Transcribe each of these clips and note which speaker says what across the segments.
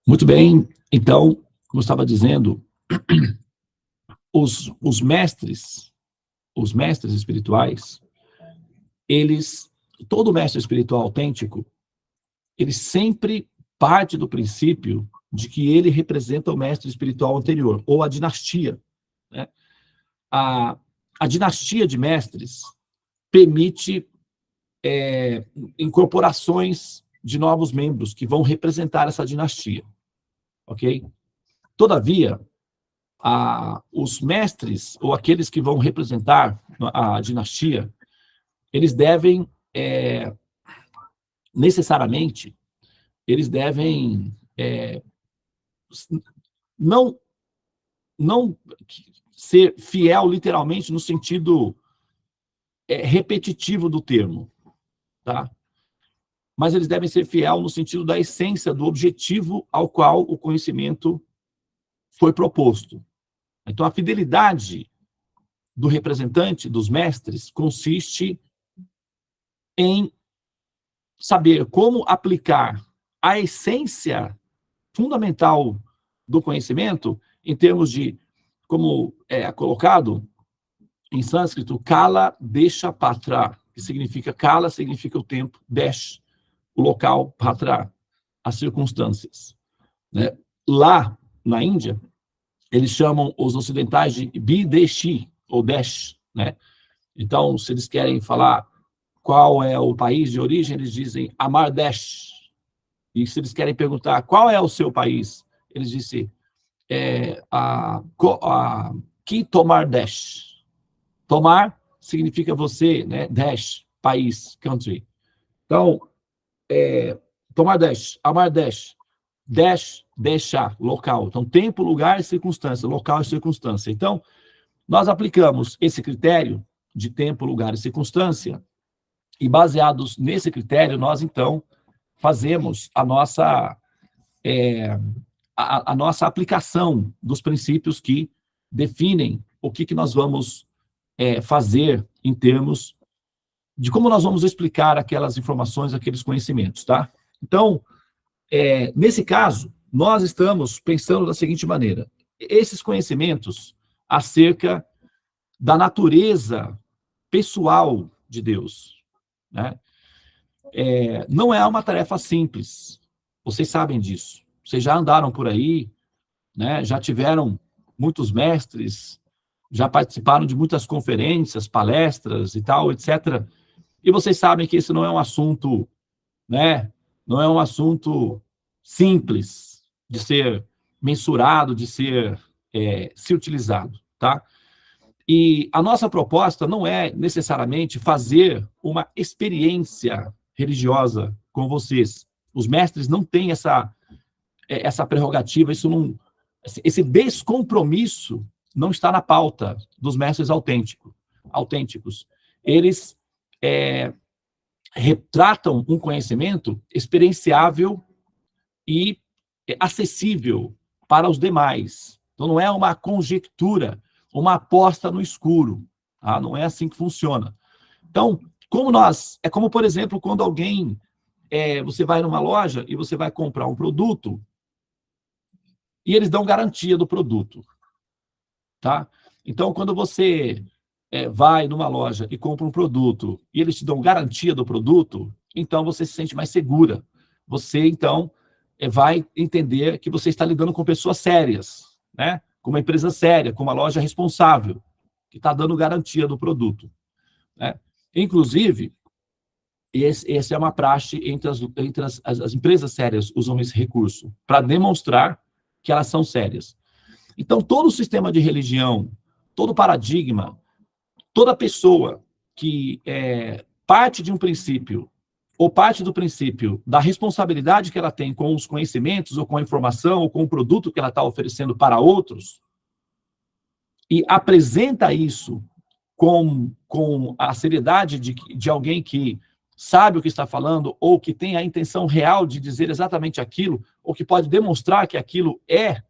Speaker 1: Muito bem, então, como eu estava dizendo, os mestres espirituais, todo mestre espiritual autêntico, ele sempre parte do princípio de que ele representa o mestre espiritual anterior, ou a dinastia, né? A, a dinastia de mestres permite incorporações de novos membros que vão representar essa dinastia, ok? Todavia, os mestres, ou aqueles que vão representar a dinastia, eles devem, necessariamente, eles devem não, não ser fiel, literalmente, no sentido repetitivo do termo, tá? Mas eles devem ser fiel no sentido da essência, do objetivo ao qual o conhecimento foi proposto. Então, a fidelidade do representante, dos mestres, consiste em saber como aplicar a essência fundamental do conhecimento em termos de, como é colocado em sânscrito, kala desha patra, que significa kala, significa o tempo, desh, o local, patra, as circunstâncias. Né? Lá, na Índia, eles chamam os ocidentais de bideshi, ou desh, né? Então, se eles querem falar qual é o país de origem, eles dizem Amardesh. E se eles querem perguntar qual é o seu país, eles dizem Ki Tomar Desh. Tomar significa você, né? Desh, país, country. Então, Tomar Desh, Amar Desh, Desh, deixar, local. Então, tempo, lugar e circunstância, local e circunstância. Então, nós aplicamos esse critério de tempo, lugar e circunstância, e baseados nesse critério, nós, então, fazemos a nossa aplicação dos princípios que definem o que nós vamos fazer em termos de como nós vamos explicar aquelas informações, aqueles conhecimentos, tá? Então, nesse caso, nós estamos pensando da seguinte maneira: esses conhecimentos acerca da natureza pessoal de Deus, né? Não é uma tarefa simples. Vocês sabem disso. Vocês já andaram por aí, né? Já tiveram muitos mestres, já participaram de muitas conferências, palestras e tal, etc. E vocês sabem que esse não é um assunto, né? Não é um assunto simples de ser mensurado, de ser se utilizado, tá? E a nossa proposta não é necessariamente fazer uma experiência religiosa com vocês. Os mestres não têm essa prerrogativa, esse descompromisso não está na pauta dos mestres autênticos. Eles retratam um conhecimento experienciável e acessível para os demais. Então, não é uma conjectura, uma aposta no escuro. Tá? Não é assim que funciona. Então, é como, por exemplo, quando alguém, você vai numa loja e você vai comprar um produto e eles dão garantia do produto. Tá? Então, quando você vai numa loja e compra um produto e eles te dão garantia do produto, então você se sente mais segura. Você, então, vai entender que você está lidando com pessoas sérias, né? Com uma empresa séria, com uma loja responsável, que está dando garantia do produto. Né? Inclusive, essa é uma praxe entre as empresas sérias, usam esse recurso para demonstrar que elas são sérias. Então, todo o sistema de religião, todo paradigma, toda pessoa que parte de um princípio, ou parte do princípio da responsabilidade que ela tem com os conhecimentos, ou com a informação, ou com o produto que ela está oferecendo para outros, e apresenta isso com a seriedade de alguém que sabe o que está falando, ou que tem a intenção real de dizer exatamente aquilo, ou que pode demonstrar que aquilo é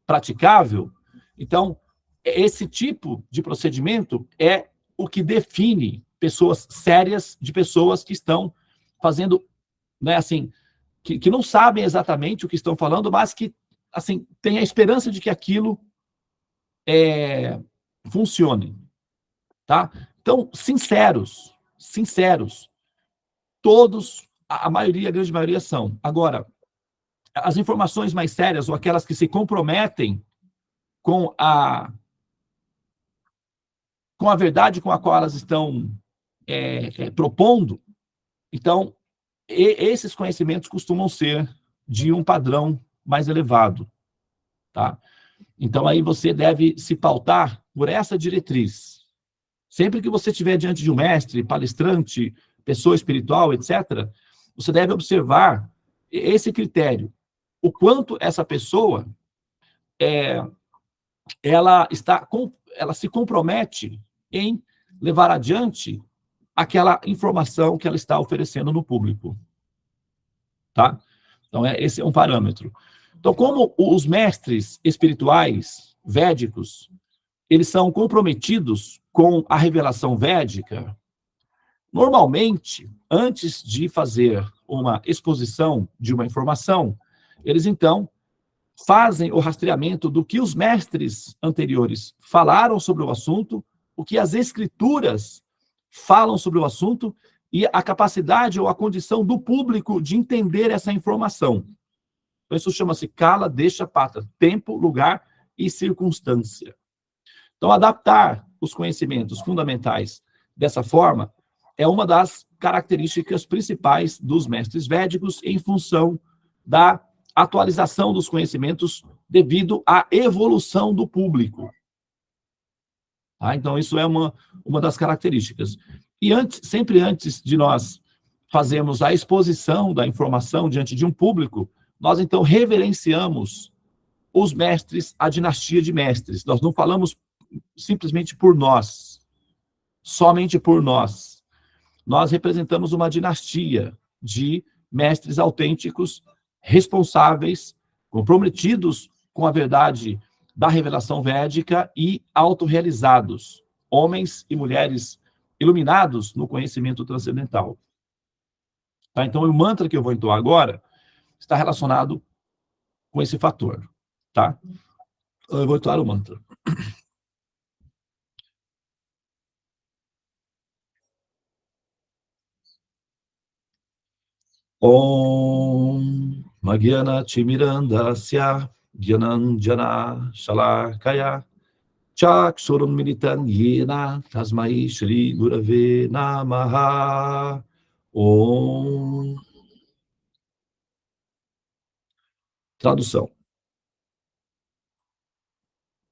Speaker 1: praticável, então, esse tipo de procedimento é o que define pessoas sérias de pessoas que estão fazendo, né, assim, que não sabem exatamente o que estão falando, mas que, assim, têm a esperança de que aquilo funcione, tá? Então, sinceros, todos, a maioria, a grande maioria são. Agora, as informações mais sérias, ou aquelas que se comprometem com a verdade com a qual elas estão propondo, então, esses conhecimentos costumam ser de um padrão mais elevado, tá? Então, aí você deve se pautar por essa diretriz. Sempre que você estiver diante de um mestre, palestrante, pessoa espiritual, etc., você deve observar esse critério. O quanto essa pessoa ela se compromete em levar adiante aquela informação que ela está oferecendo no público, tá? Então, esse é um parâmetro. Então, como os mestres espirituais védicos, eles são comprometidos com a revelação védica, normalmente, antes de fazer uma exposição de uma informação, eles, então, fazem o rastreamento do que os mestres anteriores falaram sobre o assunto, o que as escrituras falam sobre o assunto e a capacidade ou a condição do público de entender essa informação. Então, isso chama-se Kala Desha Patra, tempo, lugar e circunstância. Então, adaptar os conhecimentos fundamentais dessa forma é uma das características principais dos mestres védicos em função da atualização dos conhecimentos devido à evolução do público. Tá? Então, isso é uma das características. E sempre antes de nós fazermos a exposição da informação diante de um público, nós, então, reverenciamos os mestres, a dinastia de mestres. Nós não falamos simplesmente por nós, somente por nós. Nós representamos uma dinastia de mestres autênticos, responsáveis, comprometidos com a verdade da revelação védica e autorrealizados, homens e mulheres iluminados no conhecimento transcendental. Tá? Então, o mantra que eu vou entoar agora está relacionado com esse fator. Tá? Eu vou entoar o mantra. Om Magyana Chimirandasya Gyananjana Shalakaya Chakshurum Militan Yena Tasmai Shri Gurave Namaha. Om. Tradução.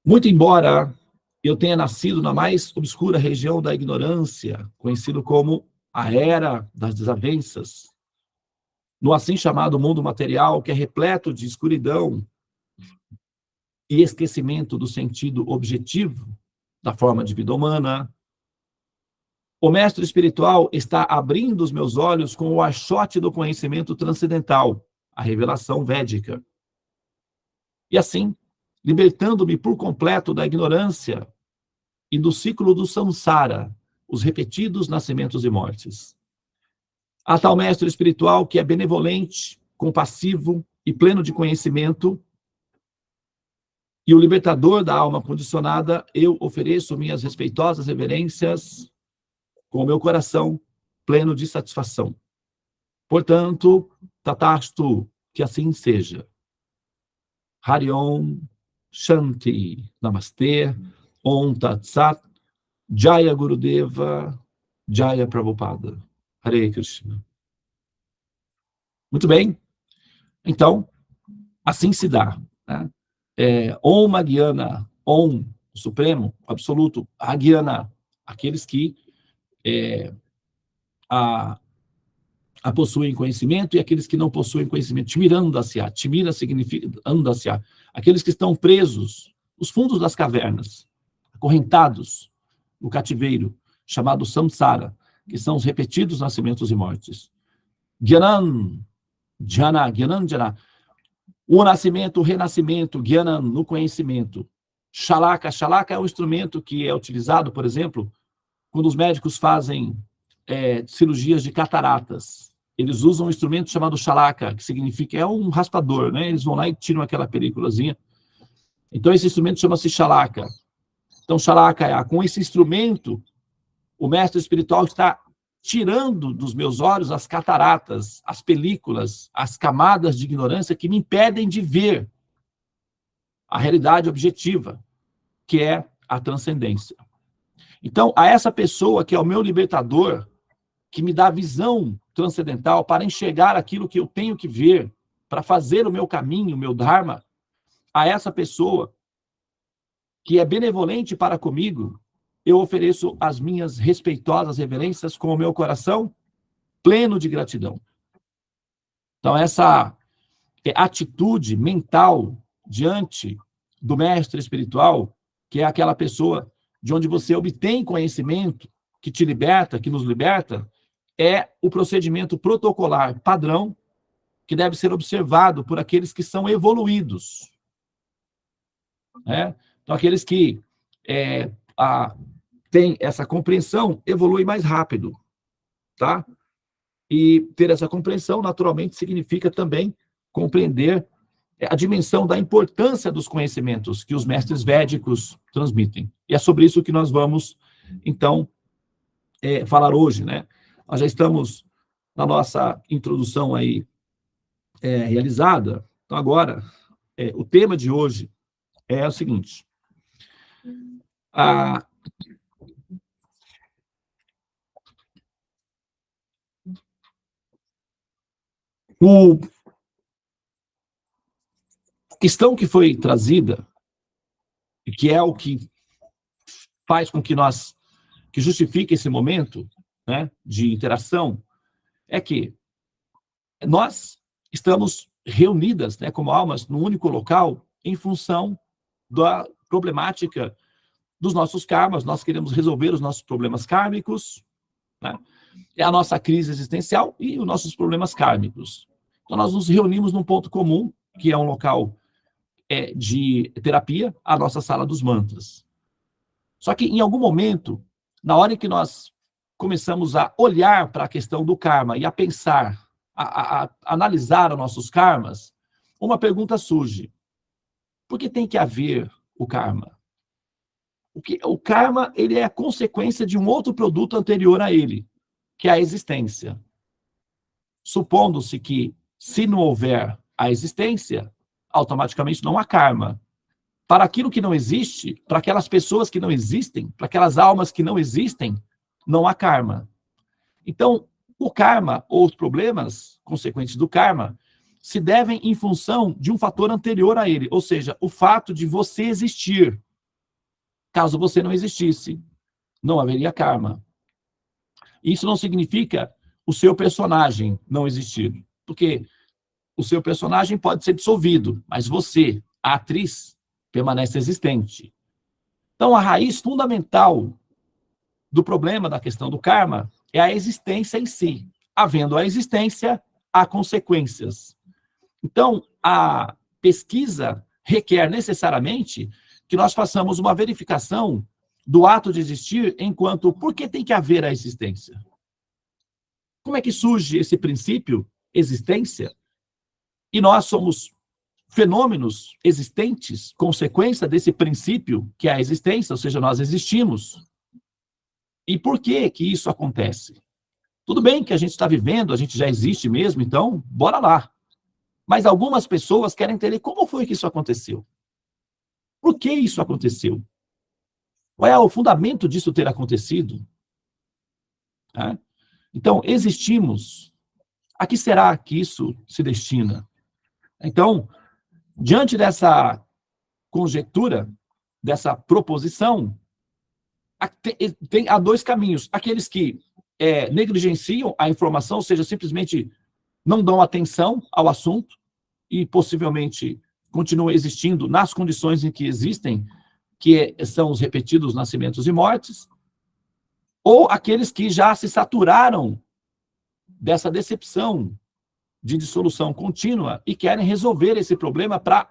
Speaker 1: Muito embora eu tenha nascido na mais obscura região da ignorância, conhecido como a Era das Desavenças, no assim chamado mundo material, que é repleto de escuridão e esquecimento do sentido objetivo da forma de vida humana, o mestre espiritual está abrindo os meus olhos com o achote do conhecimento transcendental, a revelação védica. E assim, libertando-me por completo da ignorância e do ciclo do samsara, os repetidos nascimentos e mortes. A tal mestre espiritual que é benevolente, compassivo e pleno de conhecimento, e o libertador da alma condicionada, eu ofereço minhas respeitosas reverências com o meu coração pleno de satisfação. Portanto, tatastu, que assim seja. Hari Om, Shanti, Namastê, Om Tat Sat, Jaya Gurudeva, Jaya Prabhupada. Hare Krishna. Muito bem. Então, assim se dá. Né? Om Agyana, Om, o Supremo, Absoluto, Agyana, aqueles que a possuem conhecimento e aqueles que não possuem conhecimento. Timirandasya, Timira significa andasya, aqueles que estão presos nos fundos das cavernas, acorrentados no cativeiro, chamado samsara, que são os repetidos nascimentos e mortes. Gyanan, Jana, Gyanan, Jana, o nascimento, o renascimento, Gyanan, no conhecimento. Shalaka, Shalaka é um instrumento que é utilizado, por exemplo, quando os médicos fazem cirurgias de cataratas. eles usam um instrumento chamado xalaca, que significa, é um raspador, né? Eles vão lá e tiram aquela peliculazinha. Então, esse instrumento chama-se xalaca. Então, xalaca é, com esse instrumento, o mestre espiritual está tirando dos meus olhos as cataratas, as películas, as camadas de ignorância que me impedem de ver a realidade objetiva, que é a transcendência. Então, a essa pessoa que é o meu libertador, que me dá a visão transcendental para enxergar aquilo que eu tenho que ver, para fazer o meu caminho, o meu dharma, a essa pessoa que é benevolente para comigo, eu ofereço as minhas respeitosas reverências com o meu coração pleno de gratidão. Então, essa atitude mental diante do mestre espiritual, que é aquela pessoa de onde você obtém conhecimento, que te liberta, que nos liberta, é o procedimento protocolar padrão que deve ser observado por aqueles que são evoluídos. Né? Então, aqueles que têm essa compreensão evoluem mais rápido. Tá? E ter essa compreensão, naturalmente, significa também compreender a dimensão da importância dos conhecimentos que os mestres védicos transmitem. E é sobre isso que nós vamos, então, falar hoje, né? Nós já estamos na nossa introdução aí realizada. Então, agora, o tema de hoje é o seguinte. A questão que foi trazida, e que é o que faz com que justifique esse momento, né, de interação, é que nós estamos reunidas, né, como almas, num único local, em função da problemática dos nossos karmas. Nós queremos resolver os nossos problemas kármicos, né? É a nossa crise existencial e os nossos problemas kármicos. Então, nós nos reunimos num ponto comum, que é um local de terapia, a nossa sala dos mantras. Só que, em algum momento, na hora em que nós começamos a olhar para a questão do karma e a pensar, a analisar os nossos karmas, uma pergunta surge. Por que tem que haver o karma? O karma, ele é a consequência de um outro produto anterior a ele, que é a existência. Supondo-se que, se não houver a existência, automaticamente não há karma. Para aquilo que não existe, para aquelas pessoas que não existem, para aquelas almas que não existem, não há karma. Então, o karma, ou os problemas consequentes do karma, se devem em função de um fator anterior a ele, ou seja, o fato de você existir. Caso você não existisse, não haveria karma. Isso não significa o seu personagem não existir, porque o seu personagem pode ser dissolvido, mas você, a atriz, permanece existente. Então, a raiz fundamental do problema da questão do karma é a existência em si. Havendo a existência, há consequências. Então, a pesquisa requer necessariamente que nós façamos uma verificação do ato de existir enquanto por que tem que haver a existência? Como é que surge esse princípio, existência? E nós somos fenômenos existentes, consequência desse princípio que é a existência, ou seja, nós existimos. E por que que isso acontece? Tudo bem que a gente está vivendo, a gente já existe mesmo, então, bora lá. Mas algumas pessoas querem entender como foi que isso aconteceu. Por que isso aconteceu? Qual é o fundamento disso ter acontecido? Então, existimos. A que será que isso se destina? Então, diante dessa conjectura, dessa proposição, há dois caminhos. Aqueles que negligenciam a informação, ou seja, simplesmente não dão atenção ao assunto e possivelmente continuam existindo nas condições em que existem, que são os repetidos nascimentos e mortes, ou aqueles que já se saturaram dessa decepção de dissolução contínua e querem resolver esse problema para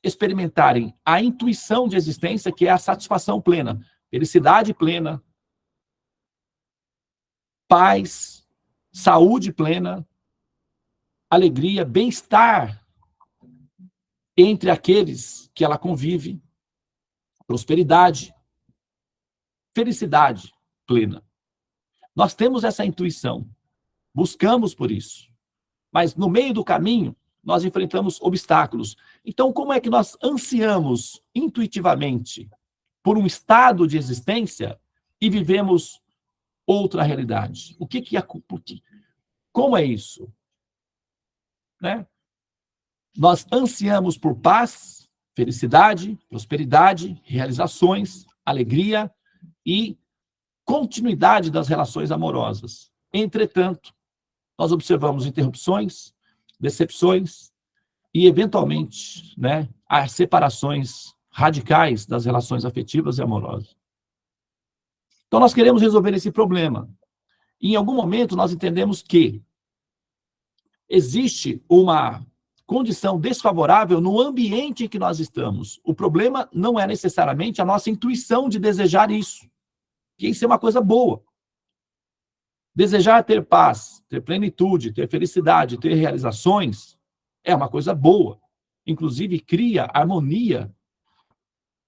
Speaker 1: experimentarem a intuição de existência, que é a satisfação plena, felicidade plena, paz, saúde plena, alegria, bem-estar entre aqueles que ela convive, prosperidade, felicidade plena. Nós temos essa intuição, buscamos por isso, mas no meio do caminho nós enfrentamos obstáculos. Então, como é que nós ansiamos intuitivamente por um estado de existência e vivemos outra realidade? O que é, como é isso? Né? Nós ansiamos por paz, felicidade, prosperidade, realizações, alegria e continuidade das relações amorosas. Entretanto, nós observamos interrupções, decepções e, eventualmente, né, as separações radicais das relações afetivas e amorosas. Então, nós queremos resolver esse problema. E, em algum momento, nós entendemos que existe uma condição desfavorável no ambiente em que nós estamos. O problema não é necessariamente a nossa intuição de desejar isso, que isso é uma coisa boa. Desejar ter paz, ter plenitude, ter felicidade, ter realizações é uma coisa boa. Inclusive, cria harmonia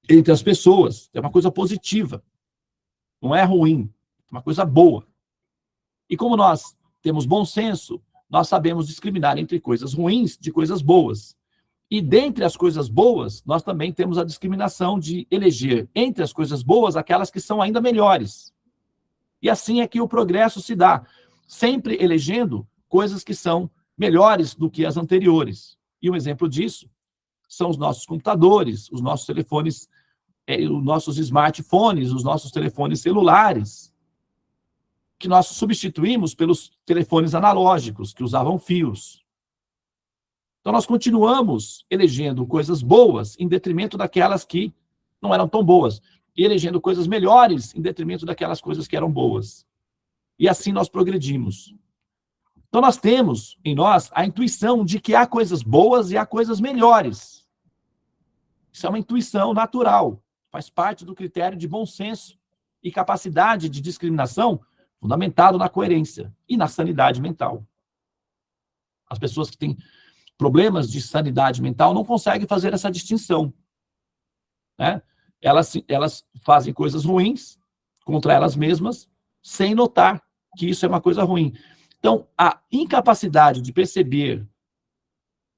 Speaker 1: entre as pessoas. É uma coisa positiva. Não é ruim. É uma coisa boa. E como nós temos bom senso, nós sabemos discriminar entre coisas ruins de coisas boas. E dentre as coisas boas, nós também temos a discriminação de eleger entre as coisas boas aquelas que são ainda melhores. E assim é que o progresso se dá, sempre elegendo coisas que são melhores do que as anteriores. E um exemplo disso são os nossos computadores, os nossos telefones, os nossos smartphones, os nossos telefones celulares, que nós substituímos pelos telefones analógicos, que usavam fios. Então, nós continuamos elegendo coisas boas em detrimento daquelas que não eram tão boas, e elegendo coisas melhores em detrimento daquelas coisas que eram boas. E assim nós progredimos. Então, nós temos em nós a intuição de que há coisas boas e há coisas melhores. Isso é uma intuição natural, faz parte do critério de bom senso e capacidade de discriminação fundamentado na coerência e na sanidade mental. As pessoas que têm problemas de sanidade mental não conseguem fazer essa distinção, né? Elas fazem coisas ruins contra elas mesmas, sem notar que isso é uma coisa ruim. Então, a incapacidade de perceber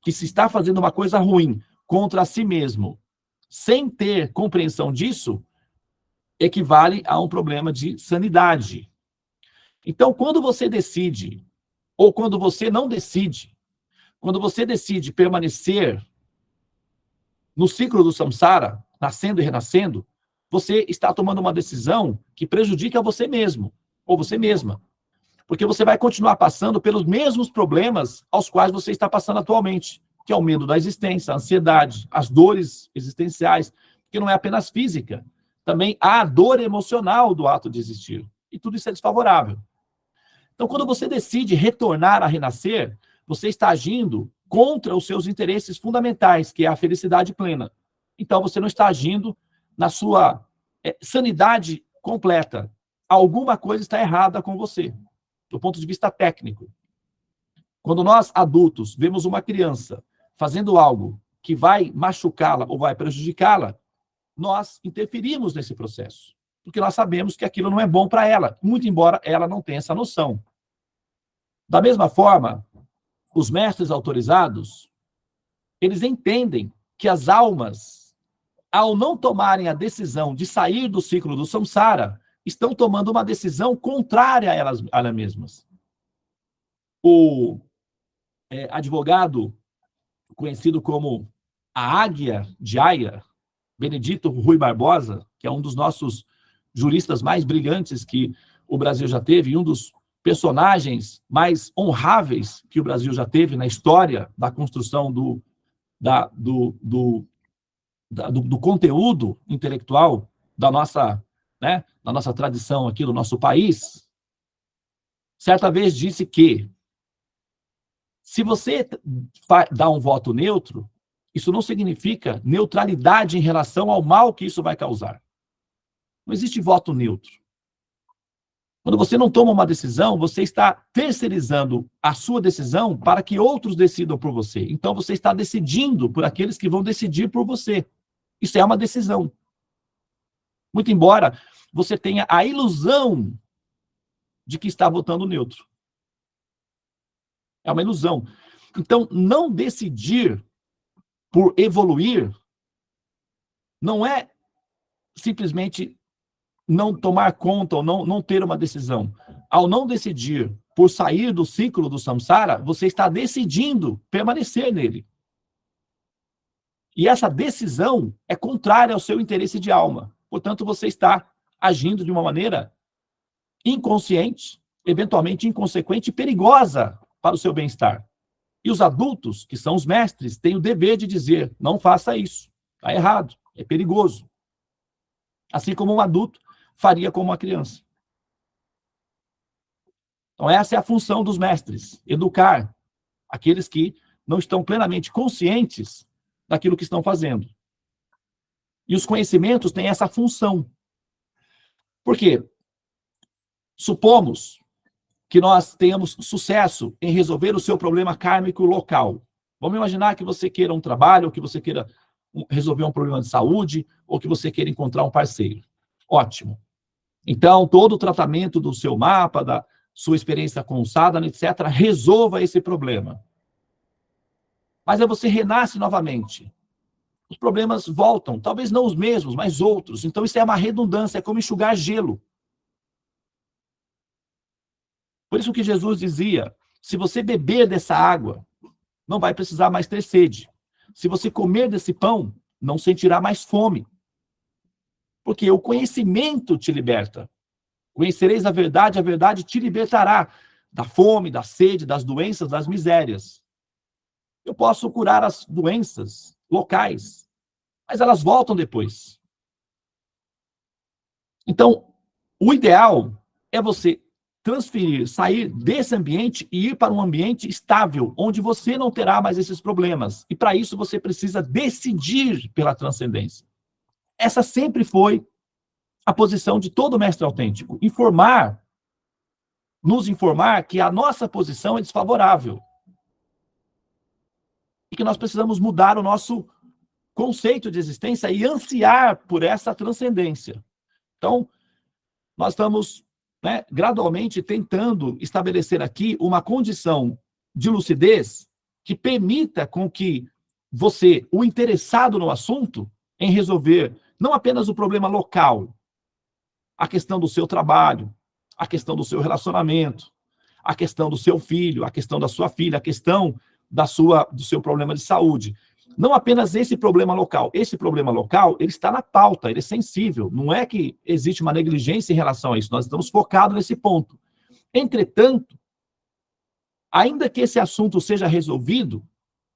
Speaker 1: que se está fazendo uma coisa ruim contra si mesmo, sem ter compreensão disso, equivale a um problema de sanidade. Então, quando você decide, ou quando você não decide, quando você decide permanecer no ciclo do samsara, nascendo e renascendo, você está tomando uma decisão que prejudica você mesmo, ou você mesma. Porque você vai continuar passando pelos mesmos problemas aos quais você está passando atualmente, que é o medo da existência, a ansiedade, as dores existenciais, que não é apenas física. Também há a dor emocional do ato de existir. E tudo isso é desfavorável. Então, quando você decide retornar a renascer, você está agindo contra os seus interesses fundamentais, que é a felicidade plena. Então, você não está agindo na sua sanidade completa. Alguma coisa está errada com você, do ponto de vista técnico. Quando nós, adultos, vemos uma criança fazendo algo que vai machucá-la ou vai prejudicá-la, nós interferimos nesse processo, porque nós sabemos que aquilo não é bom para ela, muito embora ela não tenha essa noção. Da mesma forma, os mestres autorizados, eles entendem que as almas, ao não tomarem a decisão de sair do ciclo do samsara, estão tomando uma decisão contrária a elas mesmas. O advogado conhecido como a Águia de Aia, Benedito Rui Barbosa, que é um dos nossos juristas mais brilhantes que o Brasil já teve, e um dos personagens mais honráveis que o Brasil já teve na história da construção do conteúdo intelectual da nossa tradição aqui do nosso país, certa vez disse que se você dá um voto neutro, isso não significa neutralidade em relação ao mal que isso vai causar. Não existe voto neutro. Quando você não toma uma decisão, você está terceirizando a sua decisão para que outros decidam por você. Então, você está decidindo por aqueles que vão decidir por você. Isso é uma decisão. Muito embora você tenha a ilusão de que está votando neutro. É uma ilusão. Então, não decidir por evoluir não é simplesmente não tomar conta ou não ter uma decisão. Ao não decidir por sair do ciclo do samsara, você está decidindo permanecer nele. E essa decisão é contrária ao seu interesse de alma. Portanto, você está agindo de uma maneira inconsciente, eventualmente inconsequente e perigosa para o seu bem-estar. E os adultos, que são os mestres, têm o dever de dizer: não faça isso, está errado, é perigoso. Assim como um adulto faria com uma criança. Então, essa é a função dos mestres: educar aqueles que não estão plenamente conscientes daquilo que estão fazendo. E os conhecimentos têm essa função. Por quê? Supomos que nós tenhamos sucesso em resolver o seu problema kármico local. Vamos imaginar que você queira um trabalho, ou que você queira resolver um problema de saúde, ou que você queira encontrar um parceiro. Ótimo. Então, todo o tratamento do seu mapa, da sua experiência com o sadhana, etc., resolva esse problema. Mas aí você renasce novamente. Os problemas voltam, talvez não os mesmos, mas outros. Então, isso é uma redundância, é como enxugar gelo. Por isso que Jesus dizia: se você beber dessa água, não vai precisar mais ter sede. Se você comer desse pão, não sentirá mais fome. Porque o conhecimento te liberta. Conhecereis a verdade te libertará da fome, da sede, das doenças, das misérias. Eu posso curar as doenças locais, mas elas voltam depois. Então, o ideal é você transferir, sair desse ambiente e ir para um ambiente estável, onde você não terá mais esses problemas. E para isso você precisa decidir pela transcendência. Essa sempre foi a posição de todo mestre autêntico: nos informar que a nossa posição é desfavorável. E que nós precisamos mudar o nosso conceito de existência e ansiar por essa transcendência. Então, nós estamos, gradualmente tentando estabelecer aqui uma condição de lucidez que permita com que você, o interessado no assunto, em resolver não apenas o problema local, a questão do seu trabalho, a questão do seu relacionamento, a questão do seu filho, a questão da sua filha, a questão do seu problema de saúde. Não apenas esse problema local. Esse problema local, ele está na pauta, ele é sensível. Não é que existe uma negligência em relação a isso. Nós estamos focados nesse ponto. Entretanto, ainda que esse assunto seja resolvido,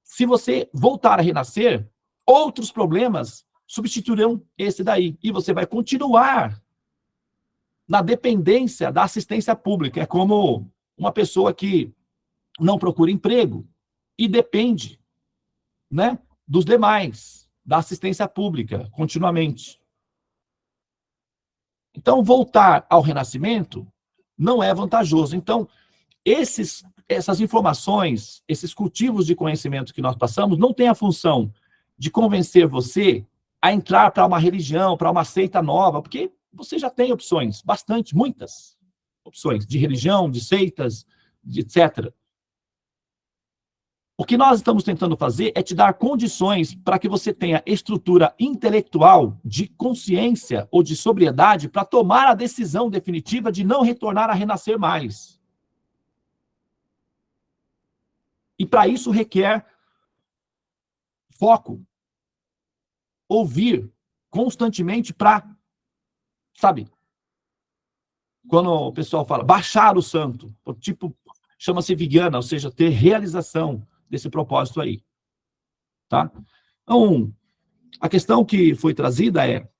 Speaker 1: se você voltar a renascer, outros problemas substituirão esse daí. E você vai continuar na dependência da assistência pública. É como uma pessoa que não procura emprego e depende, dos demais, da assistência pública, continuamente. Então, voltar ao renascimento não é vantajoso. Então, essas informações, esses cultivos de conhecimento que nós passamos, não têm a função de convencer você a entrar para uma religião, para uma seita nova, porque você já tem opções, muitas opções de religião, de seitas, etc. O que nós estamos tentando fazer é te dar condições para que você tenha estrutura intelectual, de consciência ou de sobriedade para tomar a decisão definitiva de não retornar a renascer mais. E para isso requer foco, ouvir constantemente para, quando o pessoal fala baixar o santo, tipo, chama-se Vijnana, ou seja, ter realização desse propósito aí. Tá? Então, a questão que foi trazida é: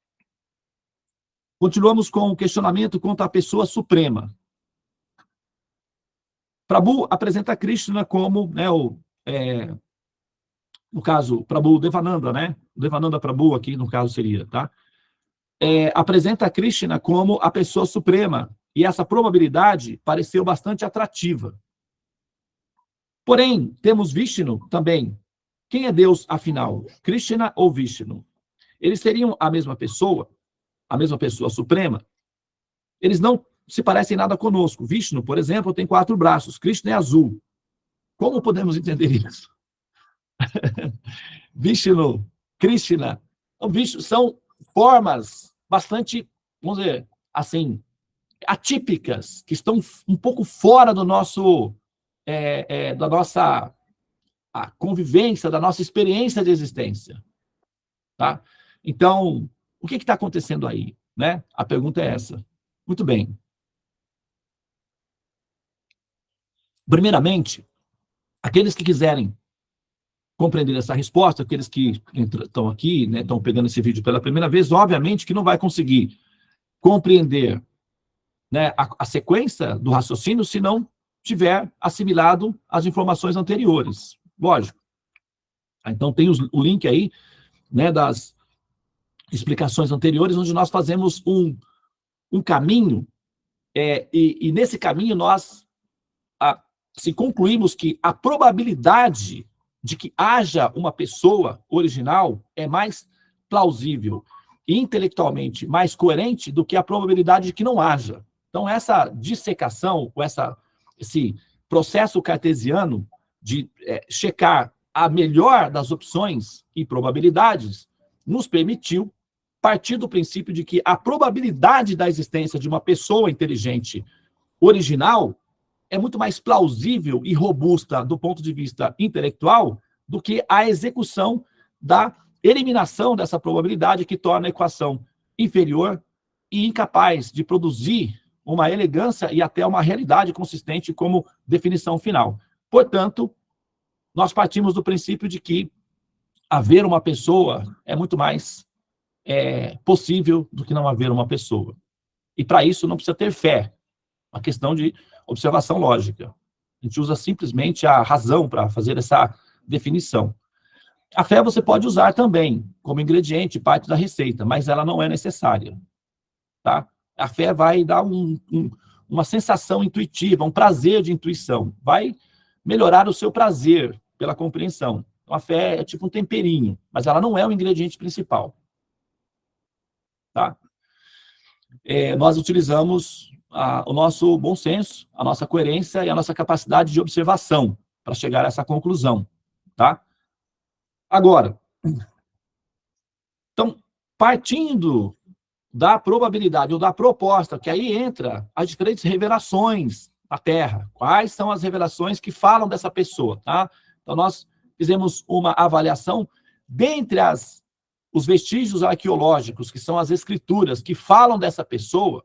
Speaker 1: continuamos com o questionamento quanto à pessoa suprema. Prabhu apresenta Krishna como, no caso, Prabhu Devananda, Devananda Prabhu aqui, no caso, seria, tá? Apresenta Krishna como a pessoa suprema, e essa probabilidade pareceu bastante atrativa. Porém, temos Vishnu também. Quem é Deus, afinal? Krishna ou Vishnu? Eles seriam a mesma pessoa suprema? Eles não se parecem nada conosco. Vishnu, por exemplo, tem 4 braços. Krishna é azul. Como podemos entender isso? Vishnu, Krishna, são formas bastante, vamos dizer, assim, atípicas, que estão um pouco fora do nosso, da nossa convivência, da nossa experiência de existência. Tá? Então, o que está acontecendo aí? Né? A pergunta é essa. Muito bem. Primeiramente, aqueles que quiserem compreender essa resposta, aqueles que estão aqui, né, estão pegando esse vídeo pela primeira vez, obviamente que não vai conseguir compreender, né, a sequência do raciocínio se não tiver assimilado as informações anteriores. Lógico. Então, tem o link aí, né, das explicações anteriores, onde nós fazemos um caminho, e nesse caminho nós se concluímos que a probabilidade de que haja uma pessoa original é mais plausível e intelectualmente mais coerente do que a probabilidade de que não haja. Então, essa dissecação, esse processo cartesiano de checar a melhor das opções e probabilidades, nos permitiu partir do princípio de que a probabilidade da existência de uma pessoa inteligente original é muito mais plausível e robusta do ponto de vista intelectual do que a execução da eliminação dessa probabilidade que torna a equação inferior e incapaz de produzir uma elegância e até uma realidade consistente como definição final. Portanto, nós partimos do princípio de que haver uma pessoa é muito mais possível do que não haver uma pessoa. E para isso não precisa ter fé. Uma questão de observação lógica. A gente usa simplesmente a razão para fazer essa definição. A fé você pode usar também como ingrediente, parte da receita, mas ela não é necessária. Tá? A fé vai dar uma sensação intuitiva, um prazer de intuição. Vai melhorar o seu prazer pela compreensão. Então, a fé é tipo um temperinho, mas ela não é o ingrediente principal. Tá? Nós utilizamos o nosso bom senso, a nossa coerência e a nossa capacidade de observação para chegar a essa conclusão, tá? Agora, então, partindo da probabilidade ou da proposta, que aí entra as diferentes revelações da Terra. Quais são as revelações que falam dessa pessoa, tá? Então, nós fizemos uma avaliação dentre os vestígios arqueológicos, que são as escrituras que falam dessa pessoa.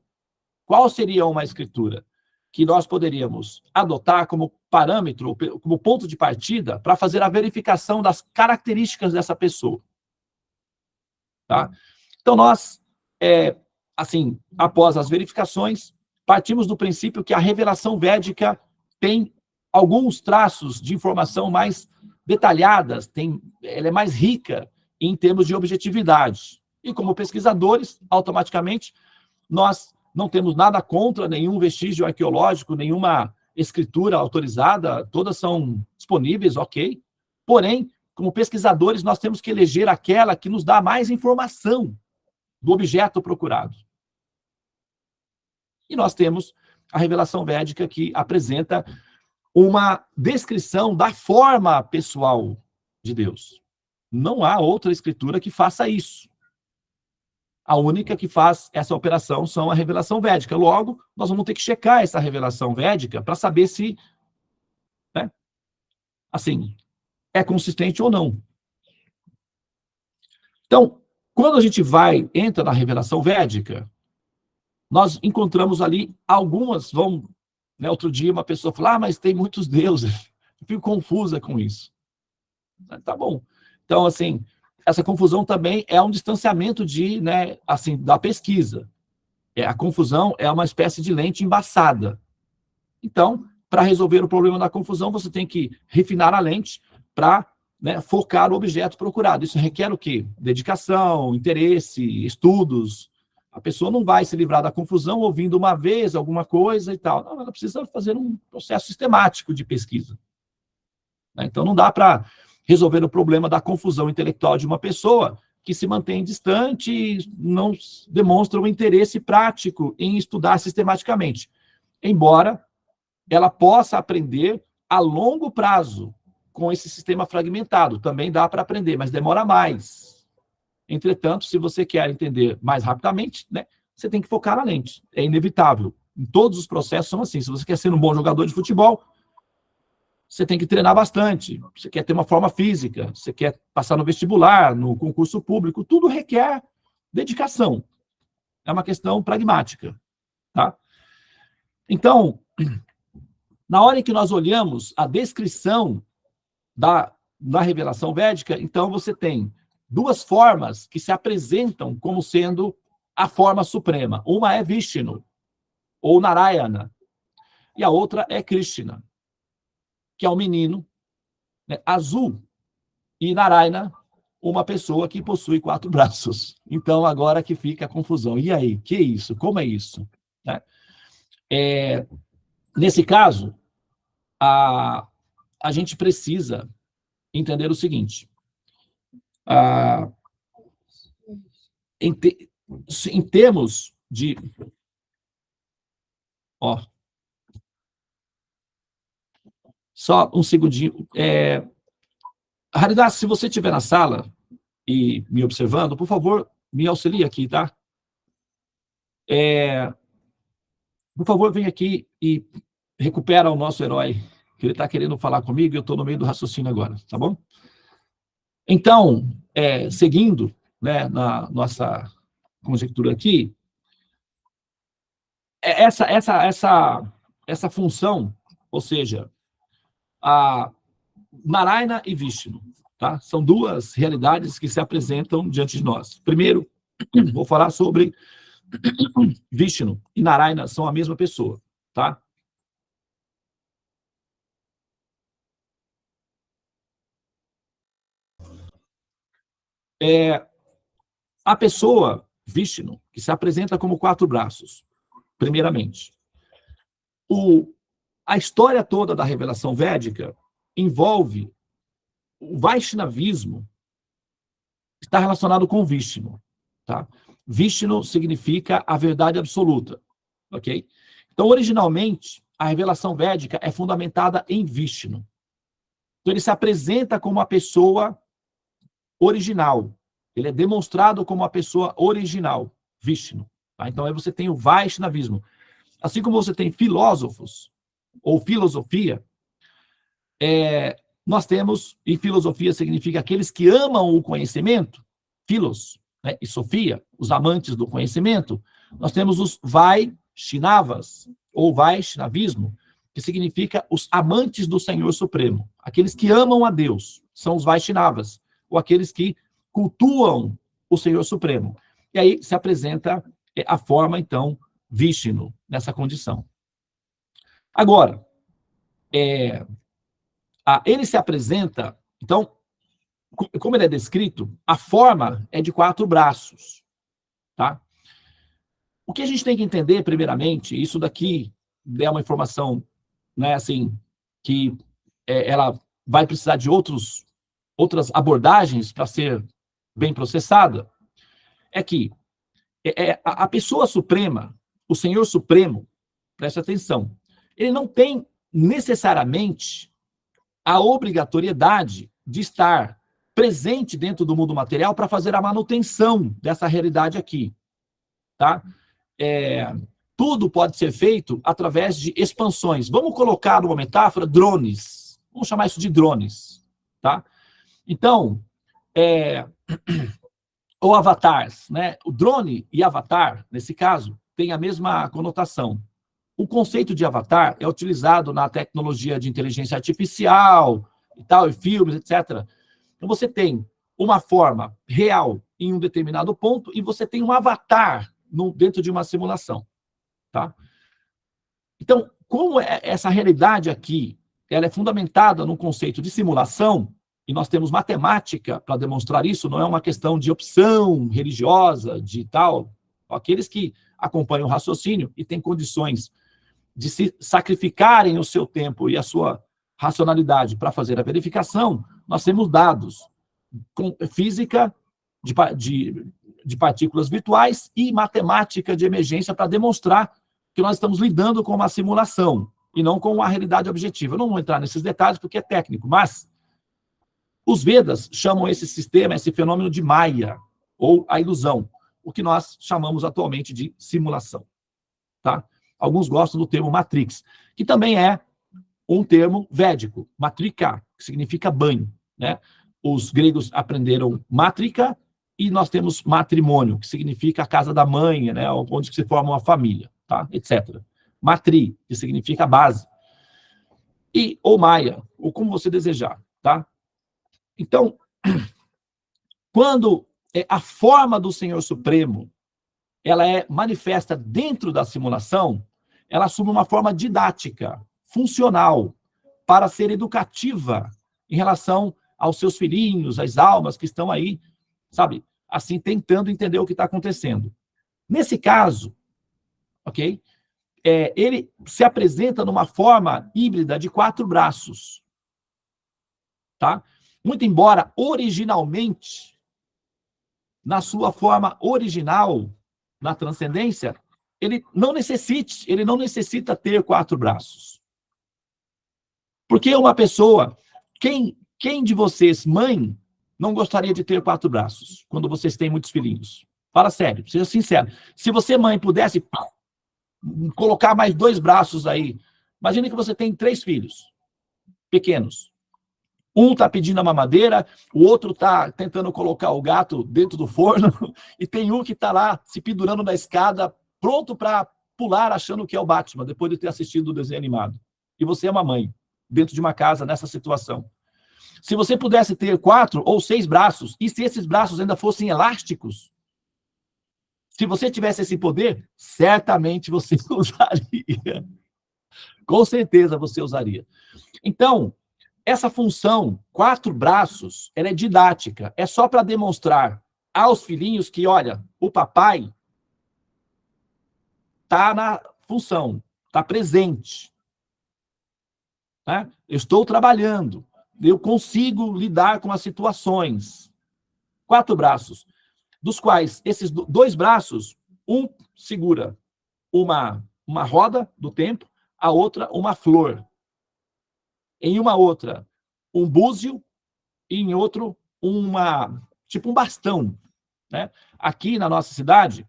Speaker 1: Qual seria uma escritura que nós poderíamos adotar como parâmetro, como ponto de partida, para fazer a verificação das características dessa pessoa? Tá? Então, nós, assim, após as verificações, partimos do princípio que a revelação védica tem alguns traços de informação mais detalhadas, ela é mais rica em termos de objetividade. E como pesquisadores, automaticamente, nós não temos nada contra nenhum vestígio arqueológico, nenhuma escritura autorizada, todas são disponíveis, ok. Porém, como pesquisadores, nós temos que eleger aquela que nos dá mais informação do objeto procurado. E nós temos a revelação védica que apresenta uma descrição da forma pessoal de Deus. Não há outra escritura que faça isso. A única que faz essa operação são a revelação védica. Logo, nós vamos ter que checar essa revelação védica para saber se, né, assim, é consistente ou não. Então, quando a gente entra na revelação védica, nós encontramos ali algumas, né, outro dia uma pessoa falou, mas tem muitos deuses. Eu fico confusa com isso. Tá bom. Então, assim, essa confusão também é um distanciamento né, assim, da pesquisa. A confusão é uma espécie de lente embaçada. Então, para resolver o problema da confusão, você tem que refinar a lente para, né, focar o objeto procurado. Isso requer o quê? Dedicação, interesse, estudos, A pessoa não vai se livrar da confusão ouvindo uma vez alguma coisa e tal. Não, ela precisa fazer um processo sistemático de pesquisa. Então, não dá para resolver o problema da confusão intelectual de uma pessoa que se mantém distante e não demonstra um interesse prático em estudar sistematicamente. Embora ela possa aprender a longo prazo com esse sistema fragmentado. Também dá para aprender, mas demora mais. Entretanto, se você quer entender mais rapidamente, né, você tem que focar na lente. É inevitável. Em todos os processos são assim. Se você quer ser um bom jogador de futebol, você tem que treinar bastante. Você quer ter uma forma física, você quer passar no vestibular, no concurso público, tudo requer dedicação. É uma questão pragmática. Tá? Então, na hora em que nós olhamos a descrição da revelação védica, então você tem duas formas que se apresentam como sendo a forma suprema. Uma é Vishnu, ou Narayana, e a outra é Krishna, que é um menino, né, azul, e Narayana, uma pessoa que possui 4 braços. Então, agora que fica a confusão. E aí, que é isso? Como é isso? Né? Nesse caso, a gente precisa entender o seguinte. Em termos de... Só um segundinho. Haridás, se você estiver na sala e me observando, por favor, me auxilie aqui, tá? Por favor, vem aqui e recupera o nosso herói, que ele está querendo falar comigo e eu estou no meio do raciocínio agora, tá bom? Então, seguindo, né, na nossa conjectura aqui, essa função, ou seja, a Narayana e Vishnu, tá? São duas realidades que se apresentam diante de nós. Primeiro, vou falar sobre Vishnu e Narayana são a mesma pessoa, tá? A pessoa Vishnu, que se apresenta como 4 braços, primeiramente. A história toda da revelação védica envolve o Vaishnavismo, está relacionado com Vishnu, tá? Vishnu significa a verdade absoluta, ok? Então, originalmente, a revelação védica é fundamentada em Vishnu. Então, ele se apresenta como uma pessoa original. Ele é demonstrado como uma pessoa original, Vishnu. Tá? Então, aí você tem o Vaishnavismo. Assim como você tem filósofos, ou filosofia, nós temos, e filosofia significa aqueles que amam o conhecimento, filos, né, e sofia, os amantes do conhecimento. Nós temos os Vaishnavas, ou Vaishnavismo, que significa os amantes do Senhor Supremo. Aqueles que amam a Deus são os Vaishnavas, ou aqueles que cultuam o Senhor Supremo. E aí se apresenta a forma, então, Vishnu, nessa condição. Agora, ele se apresenta, então, como ele é descrito, a forma é de 4 braços, tá? O que a gente tem que entender, primeiramente, isso daqui é uma informação, né, assim, que ela vai precisar de outras abordagens para ser bem processada, é que a pessoa suprema, o Senhor Supremo, preste atenção, ele não tem necessariamente a obrigatoriedade de estar presente dentro do mundo material para fazer a manutenção dessa realidade aqui, tá? Tudo pode ser feito através de expansões. Vamos colocar uma metáfora, drones. Vamos chamar isso de drones, tá? Então, ou avatars, né? O drone e avatar, nesse caso, tem a mesma conotação. O conceito de avatar é utilizado na tecnologia de inteligência artificial e tal, e filmes, etc. Então, você tem uma forma real em um determinado ponto e você tem um avatar dentro de uma simulação, tá? Então, como essa realidade aqui, ela é fundamentada no conceito de simulação, e nós temos matemática para demonstrar isso, não é uma questão de opção religiosa, de tal, Aqueles que acompanham o raciocínio e têm condições de se sacrificarem o seu tempo e a sua racionalidade para fazer a verificação, nós temos dados com física de partículas virtuais e matemática de emergência para demonstrar que nós estamos lidando com uma simulação e não com uma realidade objetiva. Eu não vou entrar nesses detalhes porque é técnico, mas os Vedas chamam esse sistema, esse fenômeno de Maya, ou a ilusão, o que nós chamamos atualmente de simulação. Tá? Alguns gostam do termo Matrix, que também é um termo védico, matrika, que significa banho. Né? Os gregos aprenderam matrika e nós temos matrimônio, que significa a casa da mãe, né? Onde se forma uma família, tá? Etc. Matri, que significa base. Ou Maya, ou como você desejar. Tá? Então, quando a forma do Senhor Supremo ela é manifesta dentro da simulação, ela assume uma forma didática, funcional, para ser educativa em relação aos seus filhinhos, às almas que estão aí, sabe, assim, tentando entender o que está acontecendo. Nesse caso, ok? Ele se apresenta numa forma híbrida de 4 braços, tá? Muito embora, originalmente, na sua forma original, na transcendência, ele não necessita ter 4 braços. Porque uma pessoa, quem de vocês, mãe, não gostaria de ter 4 braços, quando vocês têm muitos filhinhos? Fala sério, seja sincero. Se você, mãe, pudesse colocar mais 2 braços aí, imagine que você tem 3 filhos pequenos. Um está pedindo a mamadeira, o outro está tentando colocar o gato dentro do forno, e tem um que está lá se pendurando na escada, pronto para pular, achando que é o Batman, depois de ter assistido o desenho animado. E você é uma mãe, dentro de uma casa, nessa situação. Se você pudesse ter 4 ou 6 braços, e se esses braços ainda fossem elásticos, se você tivesse esse poder, certamente você usaria. Com certeza você usaria. Então, essa função, 4 braços, ela é didática. É só para demonstrar aos filhinhos que, olha, o papai está na função, está presente. Né? Eu estou trabalhando, eu consigo lidar com as situações. 4 braços, dos quais esses 2 braços, um segura uma roda do tempo, a outra uma flor. Em uma outra, um búzio, e em outro, tipo um bastão. Né? Aqui na nossa cidade,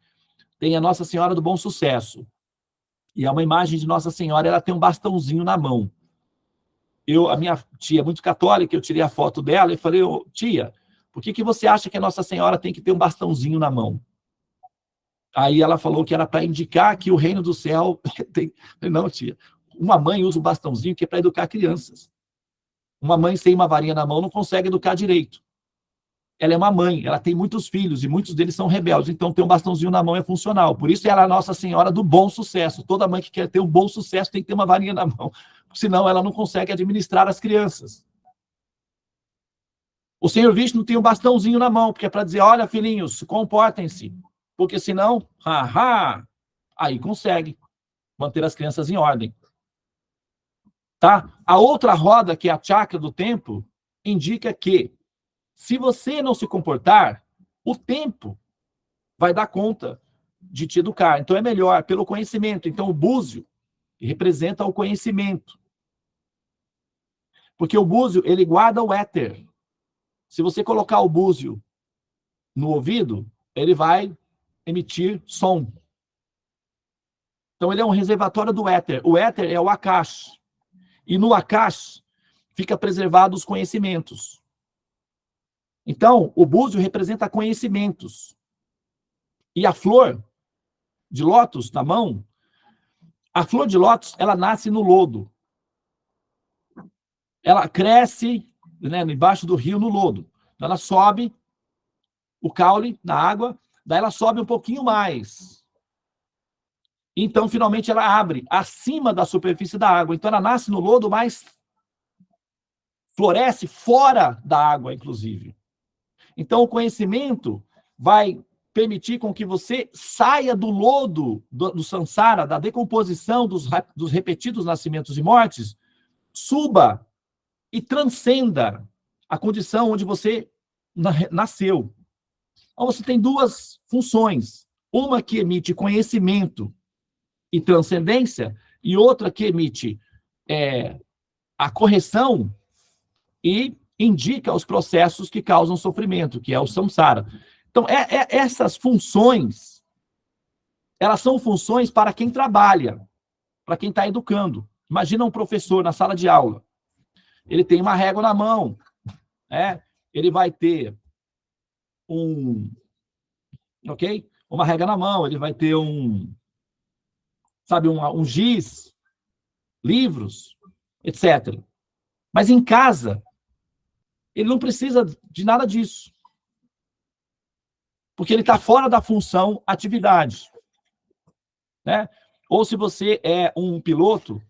Speaker 1: tem a Nossa Senhora do Bom Sucesso. E é uma imagem de Nossa Senhora, ela tem um bastãozinho na mão. A minha tia é muito católica, eu tirei a foto dela e falei, tia, por que você acha que a Nossa Senhora tem que ter um bastãozinho na mão? Aí ela falou que era para indicar que o reino do céu tem... Não, tia, uma mãe usa o bastãozinho que é para educar crianças. Uma mãe sem uma varinha na mão não consegue educar direito. Ela é uma mãe, ela tem muitos filhos e muitos deles são rebeldes, então ter um bastãozinho na mão é funcional. Por isso ela é a Nossa Senhora do Bom Sucesso. Toda mãe que quer ter um bom sucesso tem que ter uma varinha na mão, senão ela não consegue administrar as crianças. O Senhor Vishnu tem um bastãozinho na mão, porque é para dizer, olha, filhinhos, comportem-se, porque senão, aí consegue manter as crianças em ordem. Tá? A outra roda, que é a chakra do tempo, indica que se você não se comportar, o tempo vai dar conta de te educar. Então é melhor pelo conhecimento. Então o búzio representa o conhecimento. Porque o búzio, ele guarda o éter. Se você colocar o búzio no ouvido, ele vai emitir som. Então ele é um reservatório do éter. O éter é o Akash. E no Akash fica preservado os conhecimentos. Então, o búzio representa conhecimentos. E a flor de lótus na mão, a flor de lótus, ela nasce no lodo. Ela cresce, né, embaixo do rio, no lodo. Ela sobe o caule na água, daí ela sobe um pouquinho mais. Então, finalmente, ela abre acima da superfície da água. Então, ela nasce no lodo, mas floresce fora da água, inclusive. Então, o conhecimento vai permitir com que você saia do lodo do samsara, da decomposição dos repetidos nascimentos e mortes, suba e transcenda a condição onde você nasceu. Então, você tem duas funções. Uma que emite conhecimento e transcendência, e outra que emite a correção e indica os processos que causam sofrimento, que é o samsara. Então, essas funções, elas são funções para quem trabalha, para quem está educando. Imagina um professor na sala de aula. Ele tem uma régua na mão, ele vai ter uma régua na mão, ele vai ter um giz, livros, etc. Mas em casa, ele não precisa de nada disso. Porque ele está fora da função atividade. Né? Ou se você é um piloto,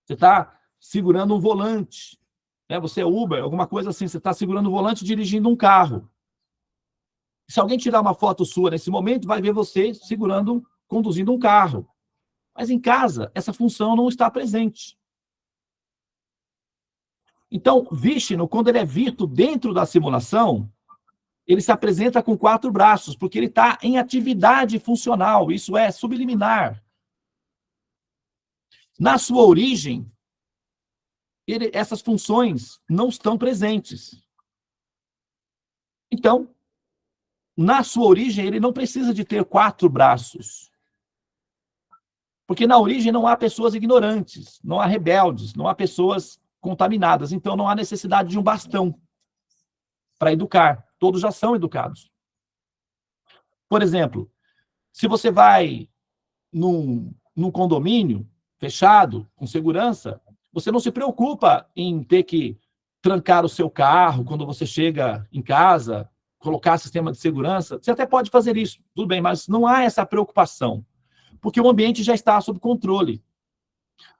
Speaker 1: você está segurando um volante. Né? Você é Uber, alguma coisa assim, você está segurando o volante dirigindo um carro. Se alguém tirar uma foto sua nesse momento, vai ver você conduzindo um carro. Mas em casa, essa função não está presente. Então, Vishnu, quando ele é visto dentro da simulação, ele se apresenta com 4 braços, porque ele está em atividade funcional, isso é subliminar. Na sua origem, essas funções não estão presentes. Então, na sua origem, ele não precisa de ter 4 braços. Porque na origem não há pessoas ignorantes, não há rebeldes, não há pessoas contaminadas. Então, não há necessidade de um bastão para educar. Todos já são educados. Por exemplo, se você vai num condomínio fechado, com segurança, você não se preocupa em ter que trancar o seu carro quando você chega em casa, colocar sistema de segurança. Você até pode fazer isso, tudo bem, mas não há essa preocupação, porque o ambiente já está sob controle.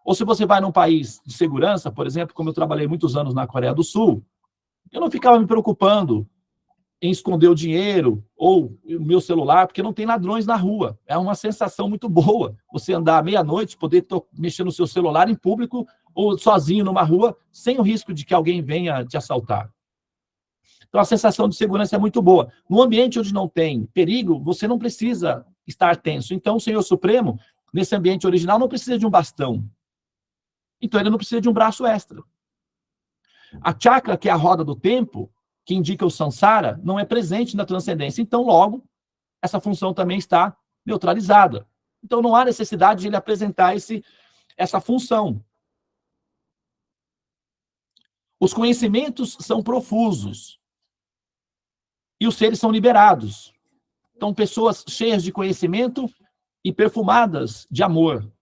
Speaker 1: Ou se você vai num país de segurança, por exemplo, como eu trabalhei muitos anos na Coreia do Sul, eu não ficava me preocupando em esconder o dinheiro ou o meu celular, porque não tem ladrões na rua. É uma sensação muito boa você andar à meia-noite, poder mexer no seu celular em público ou sozinho numa rua, sem o risco de que alguém venha te assaltar. Então, a sensação de segurança é muito boa. No ambiente onde não tem perigo, você não precisa estar tenso. Então, o Senhor Supremo, nesse ambiente original, não precisa de um bastão. Então, ele não precisa de um braço extra. A chakra, que é a roda do tempo, que indica o samsara, não é presente na transcendência. Então, logo, essa função também está neutralizada. Então, não há necessidade de ele apresentar essa função. Os conhecimentos são profusos e os seres são liberados. Então, pessoas cheias de conhecimento e perfumadas de amor.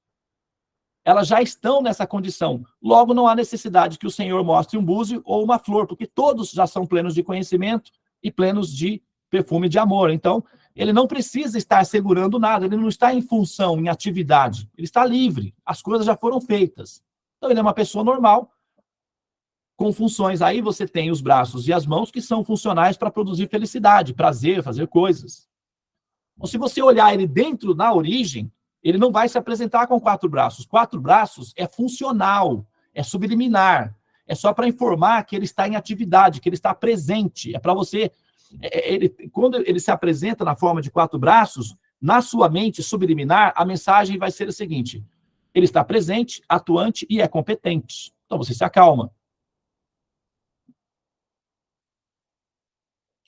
Speaker 1: Elas já estão nessa condição. Logo, não há necessidade que o Senhor mostre um búzio ou uma flor, porque todos já são plenos de conhecimento e plenos de perfume de amor. Então, ele não precisa estar segurando nada, ele não está em função, em atividade. Ele está livre, as coisas já foram feitas. Então, ele é uma pessoa normal, com funções. Aí você tem os braços e as mãos que são funcionais para produzir felicidade, prazer, fazer coisas. Então, se você olhar ele dentro da origem, ele não vai se apresentar com 4 braços. 4 braços é funcional, é subliminar, é só para informar que ele está em atividade, que ele está presente. É para você... quando ele se apresenta na forma de 4 braços, na sua mente subliminar, a mensagem vai ser a seguinte: ele está presente, atuante e é competente. Então você se acalma.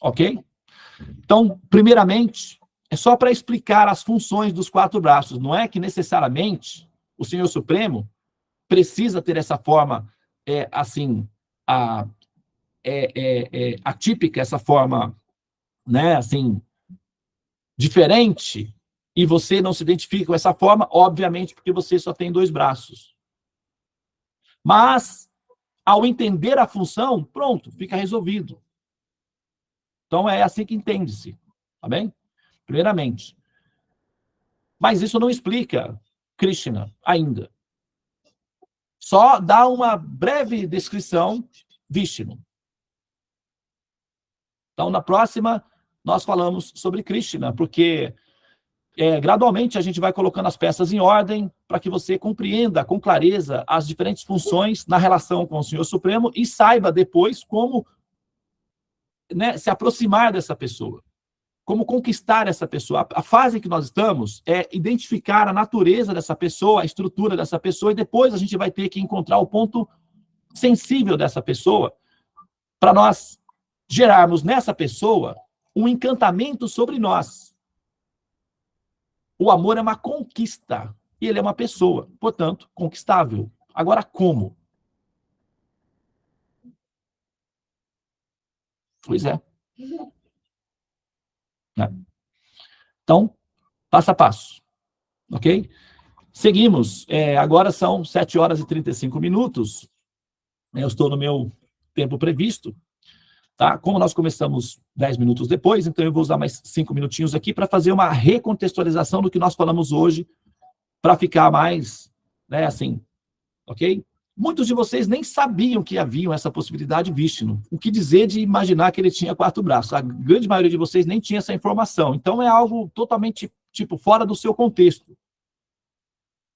Speaker 1: Ok? Então, primeiramente, é só para explicar as funções dos 4 braços. Não é que necessariamente o Senhor Supremo precisa ter essa forma, atípica, essa forma, né, assim, diferente, e você não se identifica com essa forma, obviamente, porque você só tem 2 braços. Mas, ao entender a função, pronto, fica resolvido. Então, é assim que entende-se, tá bem? Primeiramente. Mas isso não explica Krishna ainda. Só dá uma breve descrição Vishnu. Então, na próxima, nós falamos sobre Krishna, porque gradualmente a gente vai colocando as peças em ordem para que você compreenda com clareza as diferentes funções na relação com o Senhor Supremo e saiba depois como, né, se aproximar dessa pessoa, como conquistar essa pessoa. A fase que nós estamos é identificar a natureza dessa pessoa, a estrutura dessa pessoa, e depois a gente vai ter que encontrar o ponto sensível dessa pessoa para nós gerarmos nessa pessoa um encantamento sobre nós. O amor é uma conquista e ele é uma pessoa, portanto, conquistável. Agora, como? Pois é. Né? Então, passo a passo, ok? Seguimos. Agora são 7 horas e 35 minutos. Eu estou no meu tempo previsto. Tá? Como nós começamos 10 minutos depois, então eu vou usar mais 5 minutinhos aqui para fazer uma recontextualização do que nós falamos hoje, para ficar mais, né, assim, ok? Muitos de vocês nem sabiam que havia essa possibilidade Vishnu. O que dizer de imaginar que ele tinha 4 braços? A grande maioria de vocês nem tinha essa informação. Então, é algo totalmente, fora do seu contexto.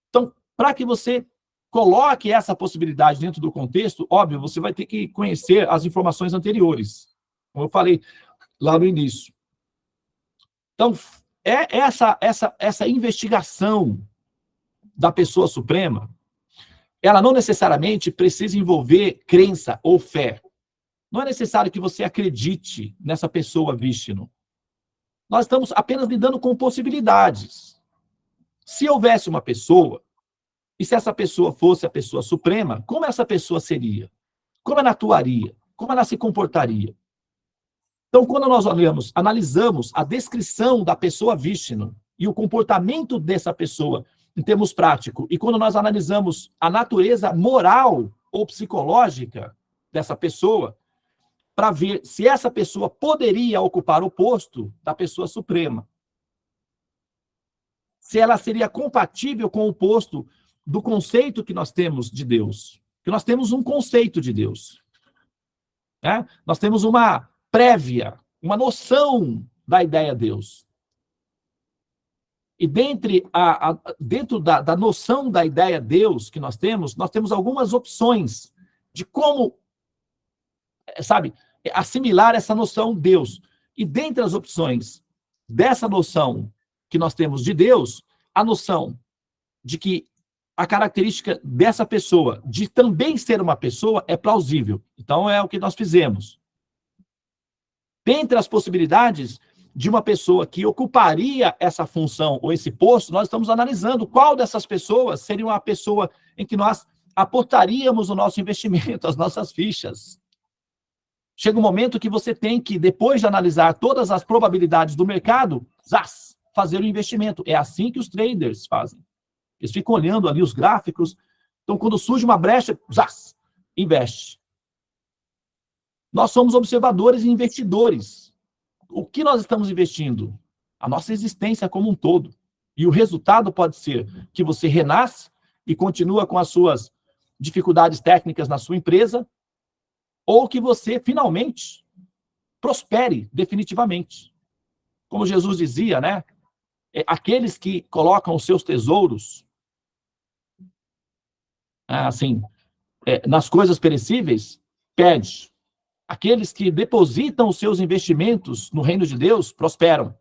Speaker 1: Então, para que você coloque essa possibilidade dentro do contexto, óbvio, você vai ter que conhecer as informações anteriores, como eu falei lá no início. Então, essa investigação da pessoa suprema, ela não necessariamente precisa envolver crença ou fé. Não é necessário que você acredite nessa pessoa Vishnu. Nós estamos apenas lidando com possibilidades. Se houvesse uma pessoa, e se essa pessoa fosse a pessoa suprema, como essa pessoa seria? Como ela atuaria? Como ela se comportaria? Então, quando nós analisamos a descrição da pessoa Vishnu e o comportamento dessa pessoa em termos práticos, e quando nós analisamos a natureza moral ou psicológica dessa pessoa, para ver se essa pessoa poderia ocupar o posto da pessoa suprema, se ela seria compatível com o posto do conceito que nós temos de Deus. Que nós temos um conceito de Deus. Né? Nós temos uma prévia, uma noção da ideia Deus. E dentro da noção da ideia Deus que nós temos algumas opções de como, assimilar essa noção Deus. E dentre as opções dessa noção que nós temos de Deus, a noção de que a característica dessa pessoa, de também ser uma pessoa, é plausível. Então, é o que nós fizemos. Dentre as possibilidades de uma pessoa que ocuparia essa função ou esse posto, nós estamos analisando qual dessas pessoas seria uma pessoa em que nós aportaríamos o nosso investimento, as nossas fichas. Chega um momento que você tem que, depois de analisar todas as probabilidades do mercado, fazer o investimento. É assim que os traders fazem. Eles ficam olhando ali os gráficos. Então, quando surge uma brecha, investe. Nós somos observadores e investidores. O que nós estamos investindo? A nossa existência como um todo. E o resultado pode ser que você renasce e continua com as suas dificuldades técnicas na sua empresa, ou que você finalmente prospere definitivamente. Como Jesus dizia, né? Aqueles que colocam os seus tesouros nas coisas perecíveis, perde. Aqueles que depositam os seus investimentos no reino de Deus, prosperam.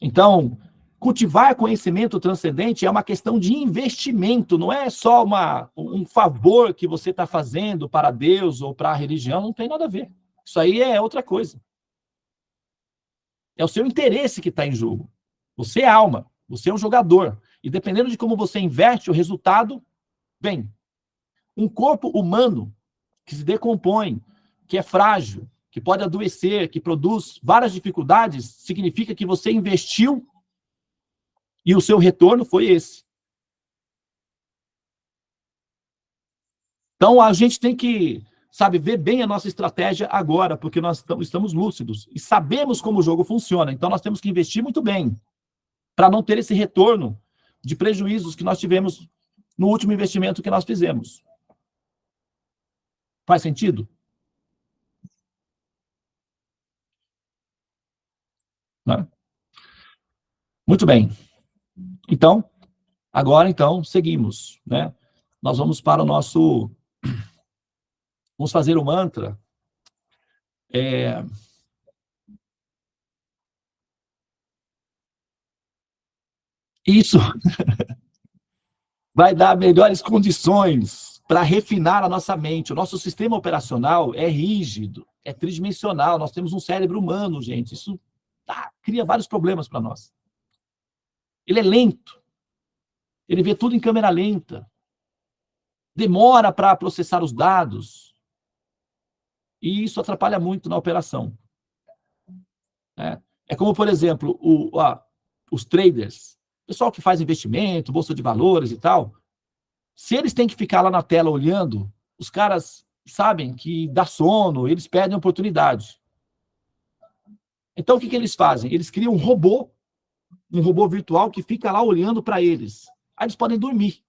Speaker 1: Então, cultivar conhecimento transcendente é uma questão de investimento, não é só um favor que você está fazendo para Deus ou para a religião, não tem nada a ver. Isso aí é outra coisa. É o seu interesse que está em jogo. Você é alma, você é um jogador. E dependendo de como você investe, o resultado vem. Um corpo humano que se decompõe, que é frágil, que pode adoecer, que produz várias dificuldades, significa que você investiu e o seu retorno foi esse. Então, a gente tem que, ver bem a nossa estratégia agora, porque nós estamos lúcidos e sabemos como o jogo funciona. Então, nós temos que investir muito bem para não ter esse retorno de prejuízos que nós tivemos no último investimento que nós fizemos. Faz sentido? né? Muito bem. Então, agora, então, seguimos, né? Nós vamos para o nosso... Vamos fazer o mantra. Isso vai dar melhores condições para refinar a nossa mente. O nosso sistema operacional é rígido, é tridimensional. Nós temos um cérebro humano, gente. Isso cria vários problemas para nós. Ele é lento. Ele vê tudo em câmera lenta. Demora para processar os dados. E isso atrapalha muito na operação. É como, por exemplo, os traders, o pessoal que faz investimento, bolsa de valores e tal. Se eles têm que ficar lá na tela olhando, os caras sabem que dá sono, eles perdem a oportunidade. Então, o que eles fazem? Eles criam um robô virtual que fica lá olhando para eles. Aí eles podem dormir.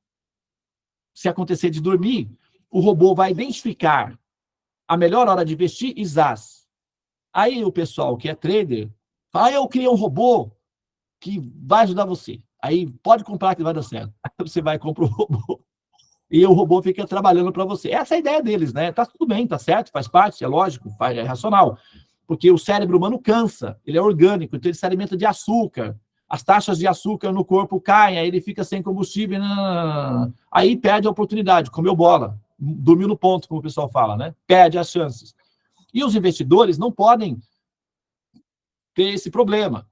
Speaker 1: Se acontecer de dormir, o robô vai identificar a melhor hora de investir e zaz. Aí o pessoal que é trader fala, eu criei um robô que vai ajudar você. Aí pode comprar que vai dar certo. Aí você vai e compra o robô. E o robô fica trabalhando para você. Essa é a ideia deles, né? Tá tudo bem, tá certo, faz parte, é lógico, é racional. Porque o cérebro humano cansa, ele é orgânico, então ele se alimenta de açúcar. As taxas de açúcar no corpo caem, aí ele fica sem combustível, aí perde a oportunidade, comeu bola, dormiu no ponto, como o pessoal fala, né? Perde as chances. E os investidores não podem ter esse problema.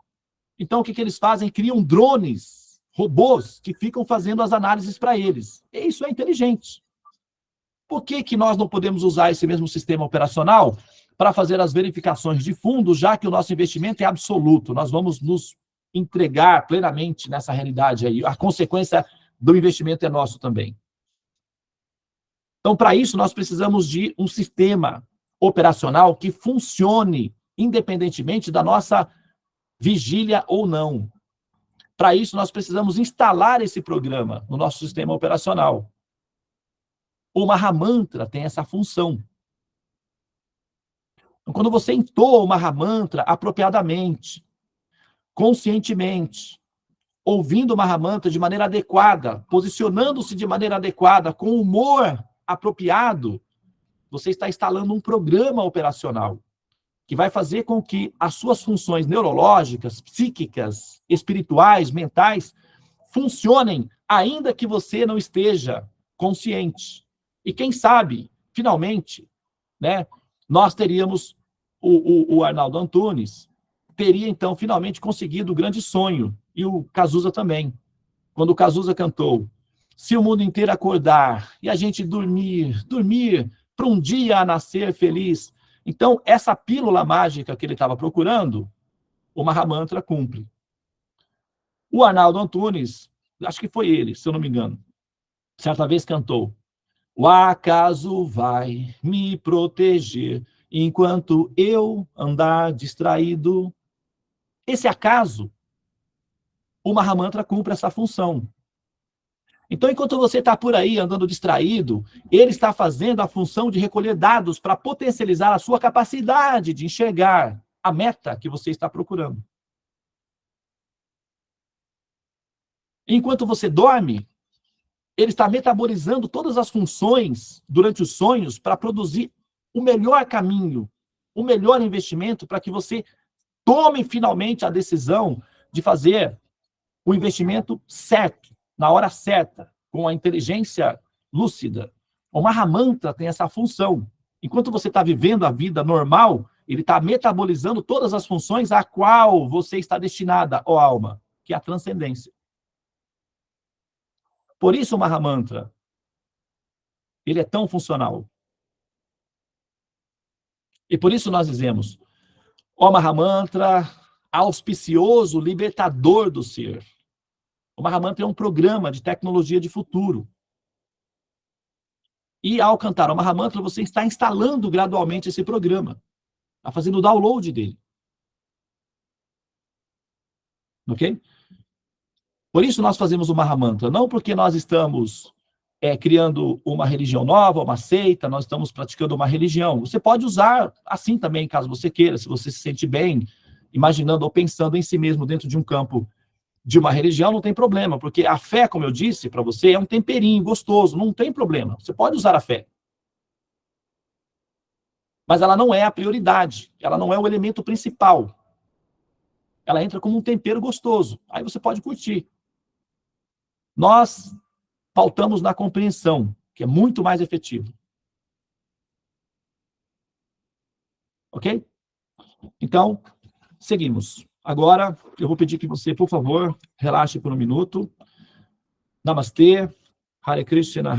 Speaker 1: Então, o que eles fazem? Criam drones, robôs, que ficam fazendo as análises para eles. E isso é inteligente. Por que nós não podemos usar esse mesmo sistema operacional para fazer as verificações de fundo, já que o nosso investimento é absoluto? Nós vamos nos entregar plenamente nessa realidade aí. A consequência do investimento é nosso também. Então, para isso, nós precisamos de um sistema operacional que funcione independentemente da nossa vigília ou não. Para isso, nós precisamos instalar esse programa no nosso sistema operacional. O Mahamantra tem essa função. Então, quando você entoa o Mahamantra apropriadamente, conscientemente, ouvindo o Mahamantra de maneira adequada, posicionando-se de maneira adequada, com humor apropriado, você está instalando um programa operacional que vai fazer com que as suas funções neurológicas, psíquicas, espirituais, mentais, funcionem, ainda que você não esteja consciente. E quem sabe, finalmente, né, nós teríamos, o Arnaldo Antunes teria, então, finalmente conseguido o grande sonho, e o Cazuza também. Quando o Cazuza cantou, se o mundo inteiro acordar e a gente dormir para um dia a nascer feliz. Então, essa pílula mágica que ele estava procurando, o Mahamantra cumpre. O Arnaldo Antunes, acho que foi ele, se eu não me engano, certa vez cantou, o acaso vai me proteger enquanto eu andar distraído. Esse acaso, o Mahamantra cumpre essa função. Então, enquanto você está por aí andando distraído, ele está fazendo a função de recolher dados para potencializar a sua capacidade de enxergar a meta que você está procurando. Enquanto você dorme, ele está metabolizando todas as funções durante os sonhos para produzir o melhor caminho, o melhor investimento para que você tome finalmente a decisão de fazer o investimento certo, na hora certa, com a inteligência lúcida. O Mahamantra tem essa função. Enquanto você está vivendo a vida normal, ele está metabolizando todas as funções a qual você está destinada, ó alma, que é a transcendência. Por isso o Mahamantra, ele é tão funcional. E por isso nós dizemos, ó Mahamantra, auspicioso, libertador do ser. O Mahamantra é um programa de tecnologia de futuro. E ao cantar o Mahamantra, você está instalando gradualmente esse programa. Está fazendo o download dele. Ok? Por isso nós fazemos o Mahamantra. Não porque nós estamos criando uma religião nova, uma seita, nós estamos praticando uma religião. Você pode usar assim também, caso você queira, se você se sente bem imaginando ou pensando em si mesmo dentro de um campo de uma religião, não tem problema, porque a fé, como eu disse para você, é um temperinho gostoso, não tem problema. Você pode usar a fé. Mas ela não é a prioridade, ela não é o elemento principal. Ela entra como um tempero gostoso, aí você pode curtir. Nós pautamos na compreensão, que é muito mais efetivo. Ok? Então, seguimos. Agora, eu vou pedir que você, por favor, relaxe por um minuto. Namastê. Hare Krishna,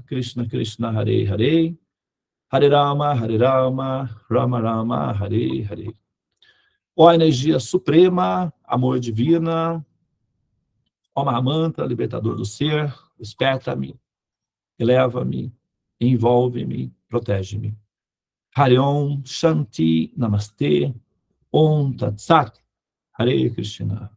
Speaker 1: Krishna Krishna, Hare Hare. Hare Rama, Rama Rama, Hare Hare. Ó energia suprema, amor divina, ó Mahamanta, libertador do ser, desperta-me, eleva-me, envolve-me, protege-me. Hare Om, Shanti, Namastê, Om Tat Sat, Hare Krishna.